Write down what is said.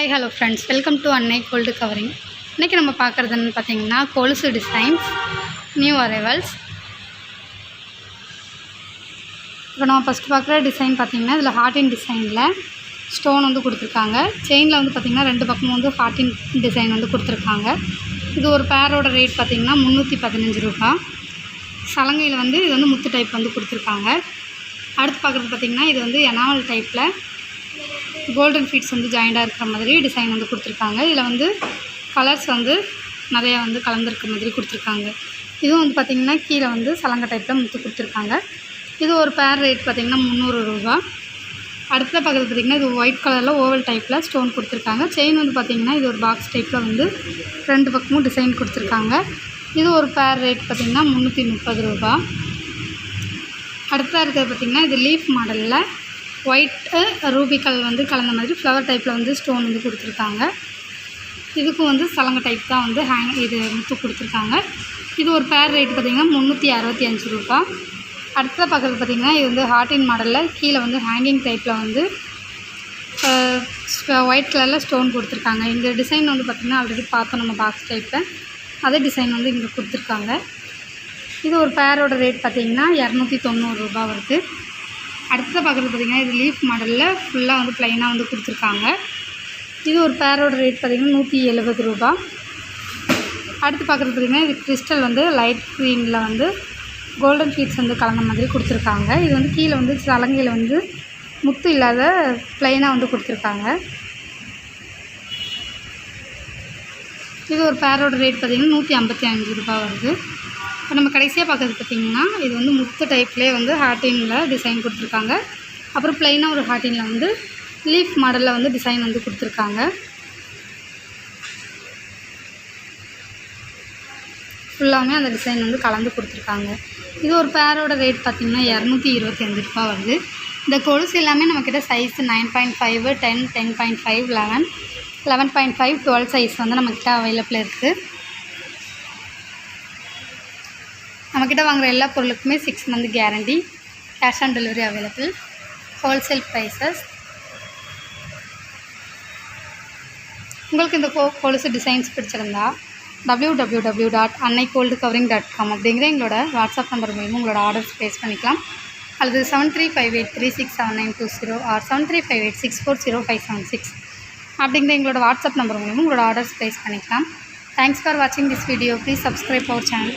Hi, hello friends. Welcome to Annai Gold Covering. இன்றைக்கி நம்ம பார்க்குறதுன்னு பார்த்தீங்கன்னா கொலுசு டிசைன்ஸ் நியூ அரைவல்ஸ். இப்போ நம்ம ஃபஸ்ட்டு பார்க்குற டிசைன் பார்த்திங்கன்னா இதில் ஹார்டின் டிசைனில் ஸ்டோன் வந்து கொடுத்துருக்காங்க. செயினில் வந்து பார்த்திங்கன்னா ரெண்டு பக்கமும் வந்து ஹார்டின் டிசைன் வந்து கொடுத்துருக்காங்க. இது ஒரு பேரோட ரேட் பார்த்திங்கன்னா 315 ரூபா. சலங்கையில் வந்து இது வந்து முத்து டைப் வந்து கொடுத்துருக்காங்க. அடுத்து பார்க்குறது பார்த்திங்கன்னா இது வந்து எனாமல் டைப்பில் கோல்டன் ஃபீட்ஸ் வந்து ஜாயிண்டாக இருக்கிற மாதிரி டிசைன் வந்து கொடுத்துருக்காங்க. இதில் வந்து கலர்ஸ் வந்து நிறையா வந்து கலந்துருக்க மாதிரி கொடுத்துருக்காங்க. இதுவும் வந்து பார்த்திங்கன்னா கீழே வந்து சலங்கை டைப்பில் முத்து கொடுத்துருக்காங்க. இது ஒரு பேர் ரேட் பார்த்திங்கன்னா 300 ரூபா. அடுத்த பார்க்குறது பார்த்திங்கன்னா இது ஒயிட் கலரில் ஓவல் டைப்பில் ஸ்டோன் கொடுத்துருக்காங்க. செயின் வந்து பார்த்திங்கன்னா இது ஒரு பாக்ஸ் டைப்பில் வந்து ரெண்டு பக்கமும் டிசைன் கொடுத்துருக்காங்க. இது ஒரு பேர் ரேட் பார்த்திங்கன்னா 330 ரூபா. அடுத்ததாக இருக்கிறது பார்த்திங்கன்னா இது லீஃப் மாடலில் ஒயிட்டு ரூபிக்கல் வந்து கலந்த மாதிரி ஃப்ளவர் டைப்பில் வந்து ஸ்டோன் வந்து கொடுத்துருக்காங்க. இதுக்கும் வந்து சலங்கை டைப் தான் வந்து இது முத்து கொடுத்துருக்காங்க. இது ஒரு பேர் ரேட் பார்த்திங்கன்னா 365 ரூபா. அடுத்ததாக பார்க்குறது பார்த்திங்கன்னா இது வந்து ஹார்டின் மாடலில் கீழே வந்து ஹேங்கிங் டைப்பில் வந்து ஒயிட் கலரில் ஸ்டோன் கொடுத்துருக்காங்க. இந்த டிசைன் வந்து பார்த்திங்கன்னா ஆல்ரெடி பார்த்தோம் நம்ம பாக்ஸ் டைப்பில். அதே டிசைன் வந்து இங்கே கொடுத்துருக்காங்க. இது ஒரு பேரோட ரேட் பார்த்திங்கன்னா 290 ரூபா வருது. அடுத்ததாக பார்க்குறது பார்த்திங்கன்னா இது லீஃப் மாடலில் ஃபுல்லாக வந்து ப்ளைனாக வந்து கொடுத்துருக்காங்க. இது ஒரு பேரோட ரேட் பார்த்திங்கன்னா 170 ரூபா. அடுத்து பார்க்குறது பார்த்திங்கன்னா இது கிறிஸ்டல் வந்து லைட் க்ரீனில் வந்து கோல்டன் ஃபீட்ஸ் வந்து கலந்த மாதிரி கொடுத்துருக்காங்க. இது வந்து கீழே வந்து சலங்கையில் வந்து முத்து இல்லாத ப்ளைனாக வந்து கொடுத்துருக்காங்க. இது ஒரு பேரோட ரேட் பார்த்திங்கன்னா 155 ரூபா வருது. இப்போ நம்ம கடைசியாக பார்க்குறது பார்த்திங்கன்னா இது வந்து முத்து டைப்லேயே வந்து ஹார்டினில் டிசைன் கொடுத்துருக்காங்க. அப்புறம் ப்ளைனாக ஒரு ஹார்டினில் வந்து லீஃப் மாடலில் வந்து டிசைன் வந்து கொடுத்துருக்காங்க. ஃபுல்லாமே அந்த டிசைன் வந்து கலந்து கொடுத்துருக்காங்க. இது ஒரு பேரோட ரேட் பார்த்திங்கன்னா 225 ரூபா வருது. இந்த கொலுசு எல்லாமே நம்மக்கிட்ட சைஸ் 9.5, 10, 10.5, 11, 11.5, 12 சைஸ் வந்து நம்மக்கிட்ட அவைலபிள் இருக்குது. நம்மக்கிட்ட வாங்குகிற எல்லா பொருளுக்குமே 6 month guarantee, cash on delivery available, wholesale prices. உங்களுக்கு இந்த கொலுசு டிசைன்ஸ் பிடிச்சிருந்தா www.annaigoldcovering.com அப்படிங்கிற எங்களோட வாட்ஸ்அப் நம்பர் மூலமாக உங்களோட ஆர்டர்ஸ் ப்ளேஸ் பண்ணிக்கலாம். அல்லது 7358367920 ஆர் 7358640576 அப்படிங்கிற எங்களோட வாட்ஸ்அப் நம்பர் மூலமாக உங்களோட ஆர்டர்ஸ் ப்ளேஸ் பண்ணிக்கலாம். தேங்க்ஸ் ஃபார் வாட்சிங் this video. Please subscribe our channel.